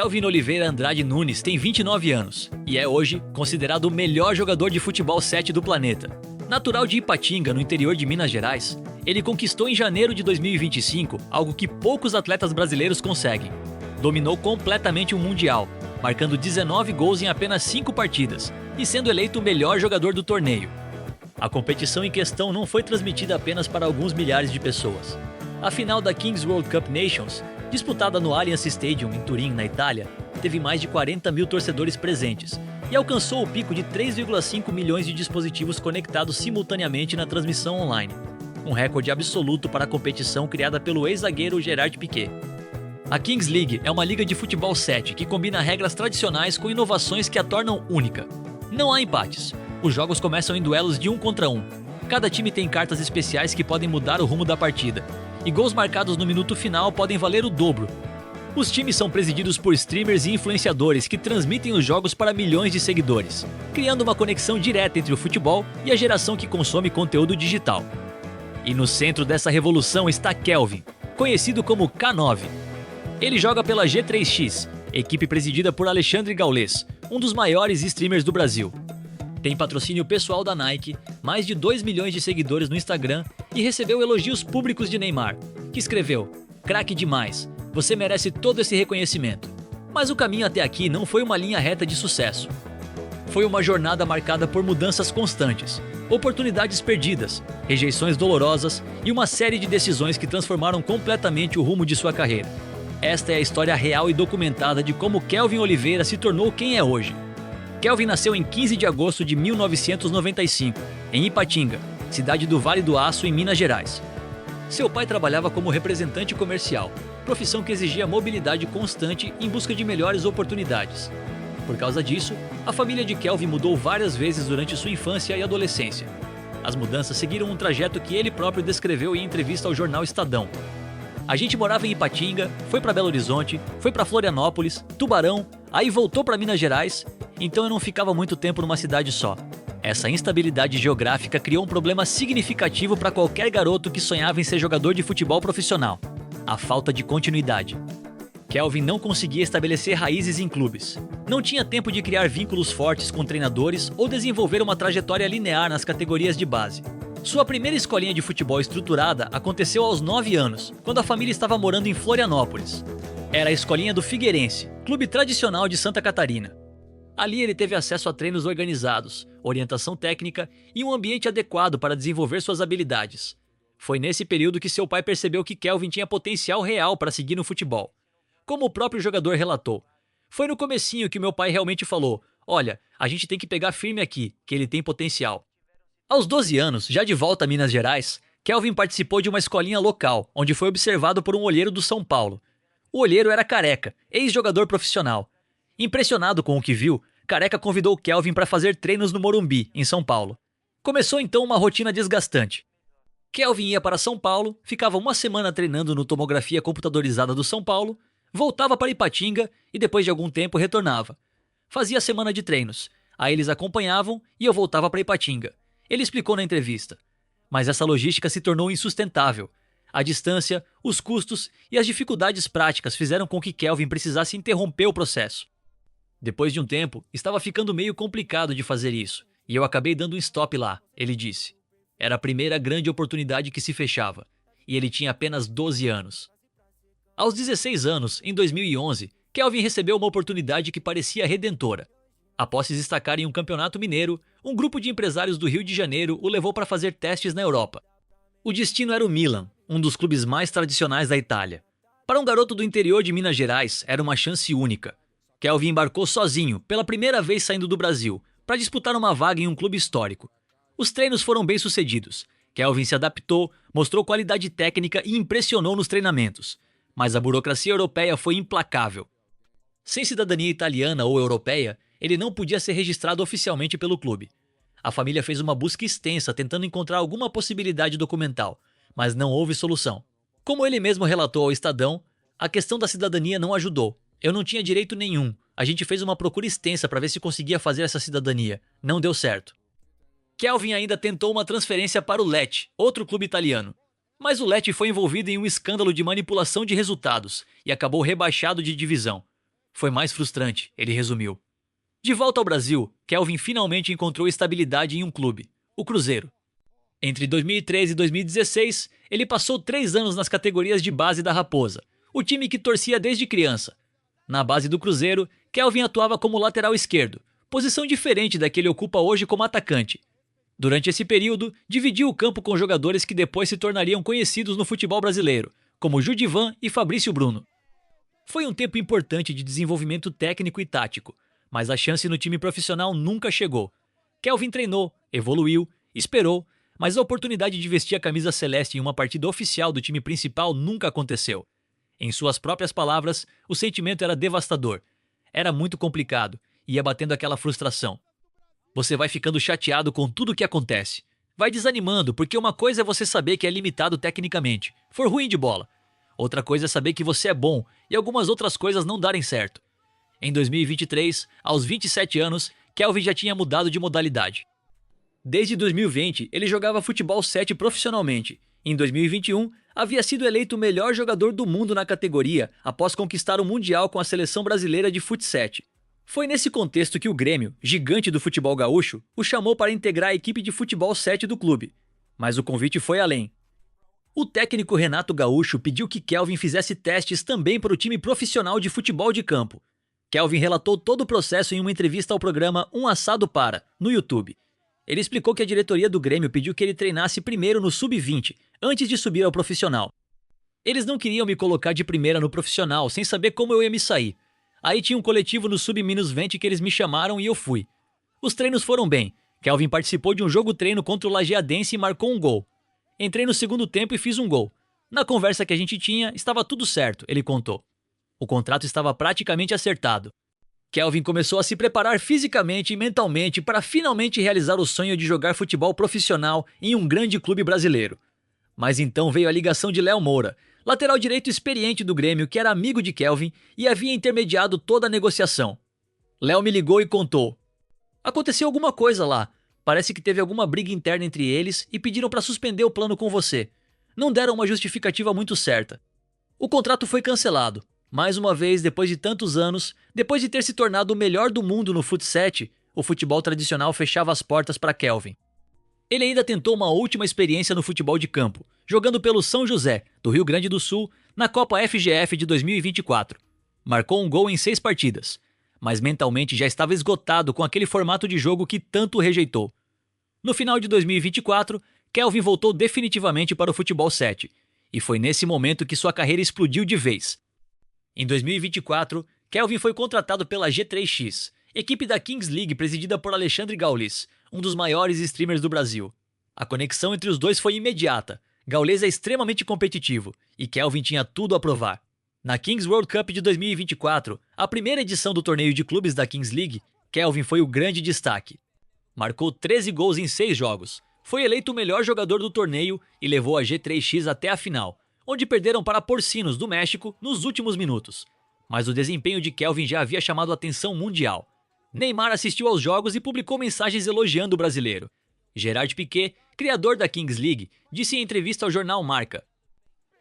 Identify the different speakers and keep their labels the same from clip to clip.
Speaker 1: Kelvin Oliveira Andrade Nunes tem 29 anos e é hoje considerado o melhor jogador de futebol 7 do planeta. Natural de Ipatinga, no interior de Minas Gerais, ele conquistou em janeiro de 2025 algo que poucos atletas brasileiros conseguem. Dominou completamente o Mundial, marcando 19 gols em apenas 5 partidas e sendo eleito o melhor jogador do torneio. A competição em questão não foi transmitida apenas para alguns milhares de pessoas. A final da Kings World Cup Nations, disputada no Allianz Stadium em Turim, na Itália, teve mais de 40 mil torcedores presentes e alcançou o pico de 3,5 milhões de dispositivos conectados simultaneamente na transmissão online, um recorde absoluto para a competição criada pelo ex-zagueiro Gerard Piqué. A Kings League é uma liga de futebol 7 que combina regras tradicionais com inovações que a tornam única. Não há empates. Os jogos começam em duelos de 1 contra 1. Cada time tem cartas especiais que podem mudar o rumo da partida, e gols marcados no minuto final podem valer o dobro. Os times são presididos por streamers e influenciadores que transmitem os jogos para milhões de seguidores, criando uma conexão direta entre o futebol e a geração que consome conteúdo digital. E no centro dessa revolução está Kelvin, conhecido como K9. Ele joga pela G3X, equipe presidida por Alexandre Gaules, um dos maiores streamers do Brasil. Tem patrocínio pessoal da Nike, mais de 2 milhões de seguidores no Instagram e recebeu elogios públicos de Neymar, que escreveu: "Craque demais, você merece todo esse reconhecimento." Mas o caminho até aqui não foi uma linha reta de sucesso. Foi uma jornada marcada por mudanças constantes, oportunidades perdidas, rejeições dolorosas e uma série de decisões que transformaram completamente o rumo de sua carreira. Esta é a história real e documentada de como Kelvin Oliveira se tornou quem é hoje. Kelvin nasceu em 15 de agosto de 1995, em Ipatinga, cidade do Vale do Aço, em Minas Gerais. Seu pai trabalhava como representante comercial, profissão que exigia mobilidade constante em busca de melhores oportunidades. Por causa disso, a família de Kelvin mudou várias vezes durante sua infância e adolescência. As mudanças seguiram um trajeto que ele próprio descreveu em entrevista ao jornal Estadão. "A gente morava em Ipatinga, foi para Belo Horizonte, foi para Florianópolis, Tubarão, aí voltou para Minas Gerais, então eu não ficava muito tempo numa cidade só. Essa instabilidade geográfica criou um problema significativo para qualquer garoto que sonhava em ser jogador de futebol profissional: a falta de continuidade." Kelvin não conseguia estabelecer raízes em clubes. Não tinha tempo de criar vínculos fortes com treinadores ou desenvolver uma trajetória linear nas categorias de base. Sua primeira escolinha de futebol estruturada aconteceu aos 9 anos, quando a família estava morando em Florianópolis. Era a escolinha do Figueirense, clube tradicional de Santa Catarina. Ali ele teve acesso a treinos organizados, orientação técnica e um ambiente adequado para desenvolver suas habilidades. Foi nesse período que seu pai percebeu que Kelvin tinha potencial real para seguir no futebol. Como o próprio jogador relatou: "Foi no comecinho que meu pai realmente falou: olha, a gente tem que pegar firme aqui, que ele tem potencial." Aos 12 anos, já de volta a Minas Gerais, Kelvin participou de uma escolinha local, onde foi observado por um olheiro do São Paulo. O olheiro era Careca, ex-jogador profissional. Impressionado com o que viu, Careca convidou Kelvin para fazer treinos no Morumbi, em São Paulo. Começou então uma rotina desgastante. Kelvin ia para São Paulo, ficava uma semana treinando no tomografia computadorizada do São Paulo, voltava para Ipatinga e depois de algum tempo retornava. Fazia semana de treinos, aí eles acompanhavam e eu voltava para Ipatinga. Ele explicou na entrevista. Mas essa logística se tornou insustentável. A distância, os custos e as dificuldades práticas fizeram com que Kelvin precisasse interromper o processo. Depois de um tempo, estava ficando meio complicado de fazer isso, e eu acabei dando um stop lá, ele disse. Era a primeira grande oportunidade que se fechava, e ele tinha apenas 12 anos. Aos 16 anos, em 2011, Kelvin recebeu uma oportunidade que parecia redentora. Após se destacar em um campeonato mineiro, um grupo de empresários do Rio de Janeiro o levou para fazer testes na Europa. O destino era o Milan, um dos clubes mais tradicionais da Itália. Para um garoto do interior de Minas Gerais, era uma chance única. Kelvin embarcou sozinho, pela primeira vez saindo do Brasil, para disputar uma vaga em um clube histórico. Os treinos foram bem-sucedidos. Kelvin se adaptou, mostrou qualidade técnica e impressionou nos treinamentos. Mas a burocracia europeia foi implacável. Sem cidadania italiana ou europeia, ele não podia ser registrado oficialmente pelo clube. A família fez uma busca extensa tentando encontrar alguma possibilidade documental, mas não houve solução. Como ele mesmo relatou ao Estadão, a questão da cidadania não ajudou. Eu não tinha direito nenhum. A gente fez uma procura extensa para ver se conseguia fazer essa cidadania. Não deu certo. Kelvin ainda tentou uma transferência para o Lecce, outro clube italiano. Mas o Lecce foi envolvido em um escândalo de manipulação de resultados e acabou rebaixado de divisão. Foi mais frustrante, ele resumiu. De volta ao Brasil, Kelvin finalmente encontrou estabilidade em um clube, o Cruzeiro. Entre 2013 e 2016, ele passou 3 anos nas categorias de base da Raposa, o time que torcia desde criança. Na base do Cruzeiro, Kelvin atuava como lateral esquerdo, posição diferente da que ele ocupa hoje como atacante. Durante esse período, dividiu o campo com jogadores que depois se tornariam conhecidos no futebol brasileiro, como Judivan e Fabrício Bruno. Foi um tempo importante de desenvolvimento técnico e tático, mas a chance no time profissional nunca chegou. Kelvin treinou, evoluiu, esperou, mas a oportunidade de vestir a camisa celeste em uma partida oficial do time principal nunca aconteceu. Em suas próprias palavras, o sentimento era devastador. Era muito complicado, ia batendo aquela frustração. Você vai ficando chateado com tudo o que acontece. Vai desanimando, porque uma coisa é você saber que é limitado tecnicamente, for ruim de bola. Outra coisa é saber que você é bom e algumas outras coisas não darem certo. Em 2023, aos 27 anos, Kelvin já tinha mudado de modalidade. Desde 2020, ele jogava futebol 7 profissionalmente. Em 2021, havia sido eleito o melhor jogador do mundo na categoria após conquistar o Mundial com a seleção brasileira de Fut 7. Foi nesse contexto que o Grêmio, gigante do futebol gaúcho, o chamou para integrar a equipe de futebol 7 do clube. Mas o convite foi além. O técnico Renato Gaúcho pediu que Kelvin fizesse testes também para o time profissional de futebol de campo. Kelvin relatou todo o processo em uma entrevista ao programa Um Assado Para, no YouTube. Ele explicou que a diretoria do Grêmio pediu que ele treinasse primeiro no sub-20, antes de subir ao profissional. Eles não queriam me colocar de primeira no profissional, sem saber como eu ia me sair. Aí tinha um coletivo no sub-20 que eles me chamaram e eu fui. Os treinos foram bem. Kelvin participou de um jogo-treino contra o Lajeadense e marcou um gol. Entrei no segundo tempo e fiz um gol. Na conversa que a gente tinha, estava tudo certo, ele contou. O contrato estava praticamente acertado. Kelvin começou a se preparar fisicamente e mentalmente para finalmente realizar o sonho de jogar futebol profissional em um grande clube brasileiro. Mas então veio a ligação de Léo Moura, lateral direito experiente do Grêmio que era amigo de Kelvin e havia intermediado toda a negociação. Léo me ligou e contou. Aconteceu alguma coisa lá. Parece que teve alguma briga interna entre eles e pediram para suspender o plano com você. Não deram uma justificativa muito certa. O contrato foi cancelado. Mais uma vez, depois de tantos anos, depois de ter se tornado o melhor do mundo no Fut 7, o futebol tradicional fechava as portas para Kelvin. Ele ainda tentou uma última experiência no futebol de campo, jogando pelo São José, do Rio Grande do Sul, na Copa FGF de 2024. Marcou um gol em 6 partidas, mas mentalmente já estava esgotado com aquele formato de jogo que tanto rejeitou. No final de 2024, Kelvin voltou definitivamente para o futebol 7, e foi nesse momento que sua carreira explodiu de vez. Em 2024, Kelvin foi contratado pela G3X, equipe da Kings League presidida por Alexandre Gaules, um dos maiores streamers do Brasil. A conexão entre os dois foi imediata. Gaules é extremamente competitivo e Kelvin tinha tudo a provar. Na Kings World Cup de 2024, a primeira edição do torneio de clubes da Kings League, Kelvin foi o grande destaque. Marcou 13 gols em 6 jogos, foi eleito o melhor jogador do torneio e levou a G3X até a final, onde perderam para Porcinos, do México, nos últimos minutos. Mas o desempenho de Kelvin já havia chamado a atenção mundial. Neymar assistiu aos jogos e publicou mensagens elogiando o brasileiro. Gerard Piqué, criador da Kings League, disse em entrevista ao jornal Marca: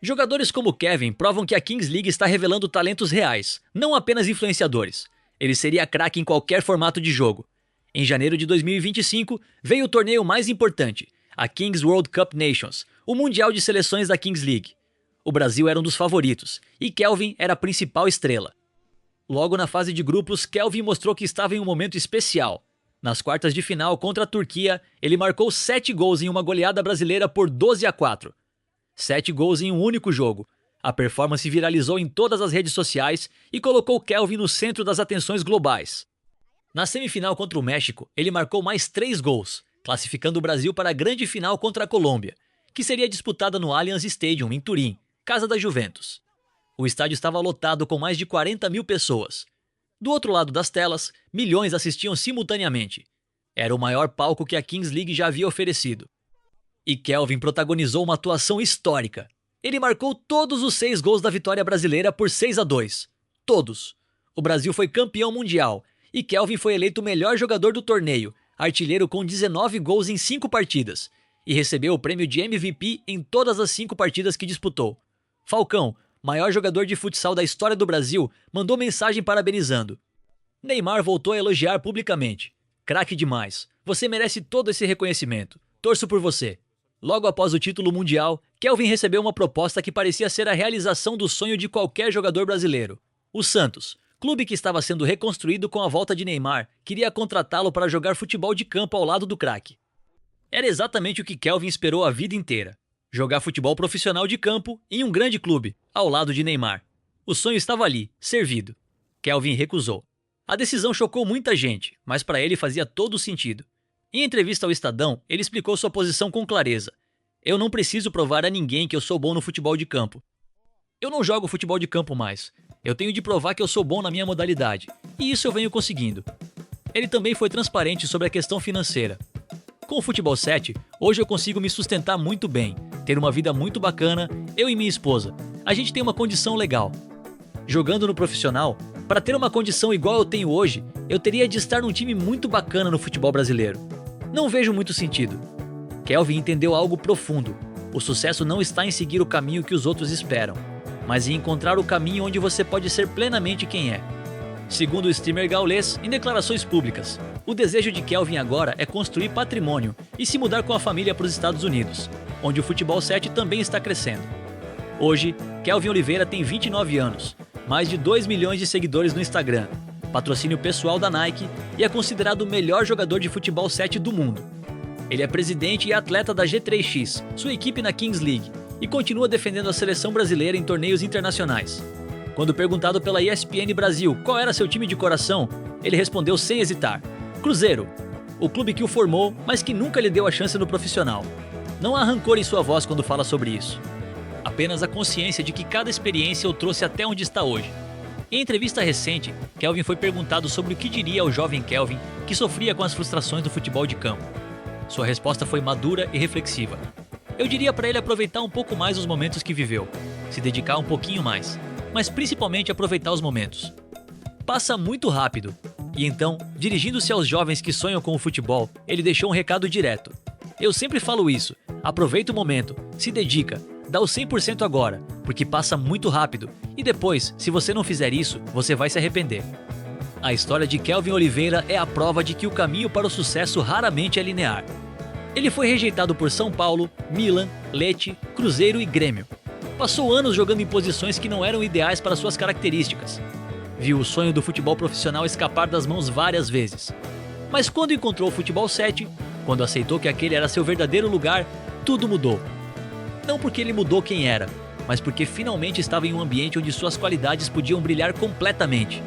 Speaker 1: jogadores como Kevin provam que a Kings League está revelando talentos reais, não apenas influenciadores. Ele seria craque em qualquer formato de jogo. Em janeiro de 2025, veio o torneio mais importante, a Kings World Cup Nations, o Mundial de Seleções da Kings League. O Brasil era um dos favoritos, e Kelvin era a principal estrela. Logo na fase de grupos, Kelvin mostrou que estava em um momento especial. Nas quartas de final contra a Turquia, ele marcou 7 gols em uma goleada brasileira por 12-4. 7 gols em um único jogo. A performance viralizou em todas as redes sociais e colocou Kelvin no centro das atenções globais. Na semifinal contra o México, ele marcou mais 3 gols, classificando o Brasil para a grande final contra a Colômbia, que seria disputada no Allianz Stadium, em Turim, casa da Juventus. O estádio estava lotado com mais de 40 mil pessoas. Do outro lado das telas, milhões assistiam simultaneamente. Era o maior palco que a Kings League já havia oferecido. E Kelvin protagonizou uma atuação histórica. Ele marcou todos os 6 gols da vitória brasileira por 6-2. Todos. O Brasil foi campeão mundial e Kelvin foi eleito o melhor jogador do torneio, artilheiro com 19 gols em 5 partidas, e recebeu o prêmio de MVP em todas as 5 partidas que disputou. Falcão, maior jogador de futsal da história do Brasil, mandou mensagem parabenizando. Neymar voltou a elogiar publicamente. Craque demais. Você merece todo esse reconhecimento. Torço por você. Logo após o título mundial, Kelvin recebeu uma proposta que parecia ser a realização do sonho de qualquer jogador brasileiro. O Santos, clube que estava sendo reconstruído com a volta de Neymar, queria contratá-lo para jogar futebol de campo ao lado do craque. Era exatamente o que Kelvin esperou a vida inteira. Jogar futebol profissional de campo em um grande clube, ao lado de Neymar. O sonho estava ali, servido. Kelvin recusou. A decisão chocou muita gente, mas para ele fazia todo sentido. Em entrevista ao Estadão, ele explicou sua posição com clareza. Eu não preciso provar a ninguém que eu sou bom no futebol de campo. Eu não jogo futebol de campo mais. Eu tenho de provar que eu sou bom na minha modalidade. E isso eu venho conseguindo. Ele também foi transparente sobre a questão financeira. Com o Futebol 7, hoje eu consigo me sustentar muito bem, ter uma vida muito bacana, eu e minha esposa. A gente tem uma condição legal. Jogando no profissional, para ter uma condição igual eu tenho hoje, eu teria de estar num time muito bacana no futebol brasileiro. Não vejo muito sentido. Kelvin entendeu algo profundo. O sucesso não está em seguir o caminho que os outros esperam, mas em encontrar o caminho onde você pode ser plenamente quem é. Segundo o streamer gaulês, em declarações públicas, o desejo de Kelvin agora é construir patrimônio e se mudar com a família para os Estados Unidos, onde o Futebol 7 também está crescendo. Hoje, Kelvin Oliveira tem 29 anos, mais de 2 milhões de seguidores no Instagram, patrocínio pessoal da Nike e é considerado o melhor jogador de futebol 7 do mundo. Ele é presidente e atleta da G3X, sua equipe na Kings League, e continua defendendo a seleção brasileira em torneios internacionais. Quando perguntado pela ESPN Brasil qual era seu time de coração, ele respondeu sem hesitar: Cruzeiro, o clube que o formou, mas que nunca lhe deu a chance no profissional. Não há rancor em sua voz quando fala sobre isso. Apenas a consciência de que cada experiência o trouxe até onde está hoje. Em entrevista recente, Kelvin foi perguntado sobre o que diria ao jovem Kelvin que sofria com as frustrações do futebol de campo. Sua resposta foi madura e reflexiva. Eu diria para ele aproveitar um pouco mais os momentos que viveu, se dedicar um pouquinho mais, mas principalmente aproveitar os momentos. Passa muito rápido. E então, dirigindo-se aos jovens que sonham com o futebol, ele deixou um recado direto. Eu sempre falo isso, aproveita o momento, se dedica, dá o 100% agora, porque passa muito rápido, e depois, se você não fizer isso, você vai se arrepender. A história de Kelvin Oliveira é a prova de que o caminho para o sucesso raramente é linear. Ele foi rejeitado por São Paulo, Milan, Lecce, Cruzeiro e Grêmio. Passou anos jogando em posições que não eram ideais para suas características. Viu o sonho do futebol profissional escapar das mãos várias vezes. Mas quando encontrou o Futebol 7, quando aceitou que aquele era seu verdadeiro lugar, tudo mudou. Não porque ele mudou quem era, mas porque finalmente estava em um ambiente onde suas qualidades podiam brilhar completamente.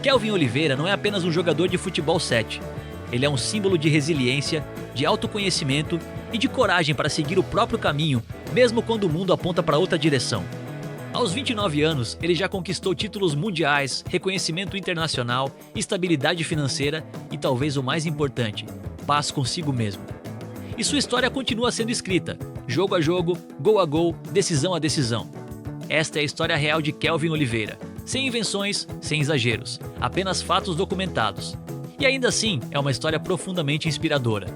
Speaker 1: Kelvin Oliveira não é apenas um jogador de Futebol 7. Ele é um símbolo de resiliência, de autoconhecimento e de coragem para seguir o próprio caminho, mesmo quando o mundo aponta para outra direção. Aos 29 anos, ele já conquistou títulos mundiais, reconhecimento internacional, estabilidade financeira e talvez o mais importante, paz consigo mesmo. E sua história continua sendo escrita, jogo a jogo, gol a gol, decisão a decisão. Esta é a história real de Kelvin Oliveira, sem invenções, sem exageros, apenas fatos documentados. E ainda assim, é uma história profundamente inspiradora.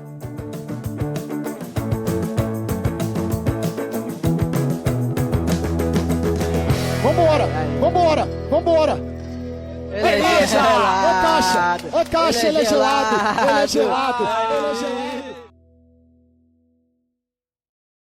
Speaker 2: Vambora, vambora, vambora! É caixa, é caixa, é caixa, ele é gelado, ele é gelado, ele é gelado.